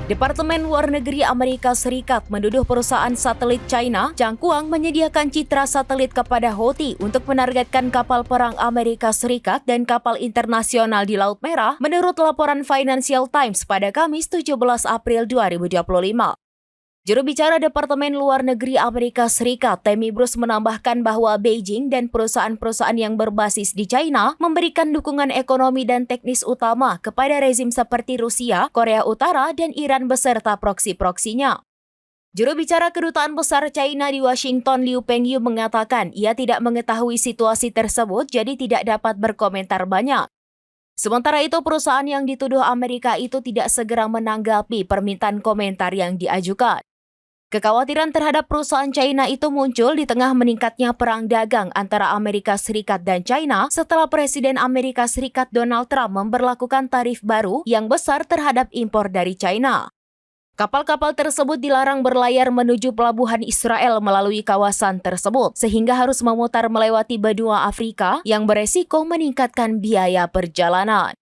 Departemen Luar Negeri Amerika Serikat menuduh perusahaan satelit China, Zhangguang, menyediakan citra satelit kepada Houthi untuk menargetkan kapal perang Amerika Serikat dan kapal internasional di Laut Merah, menurut laporan Financial Times pada Kamis 17 April 2025. Juru bicara Departemen Luar Negeri Amerika Serikat, Tammy Bruce, menambahkan bahwa Beijing dan perusahaan-perusahaan yang berbasis di China memberikan dukungan ekonomi dan teknis utama kepada rezim seperti Rusia, Korea Utara, dan Iran beserta proksi-proksinya. Juru bicara Kedutaan Besar China di Washington, Liu Pengyu, mengatakan ia tidak mengetahui situasi tersebut, jadi tidak dapat berkomentar banyak. Sementara itu, perusahaan yang dituduh Amerika itu tidak segera menanggapi permintaan komentar yang diajukan. Kekhawatiran terhadap perusahaan China itu muncul di tengah meningkatnya perang dagang antara Amerika Serikat dan China setelah Presiden Amerika Serikat Donald Trump memberlakukan tarif baru yang besar terhadap impor dari China. Kapal-kapal tersebut dilarang berlayar menuju pelabuhan Israel melalui kawasan tersebut, sehingga harus memutar melewati benua Afrika yang beresiko meningkatkan biaya perjalanan.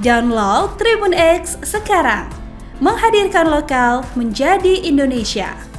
Download Tribun X sekarang, menghadirkan lokal menjadi Indonesia.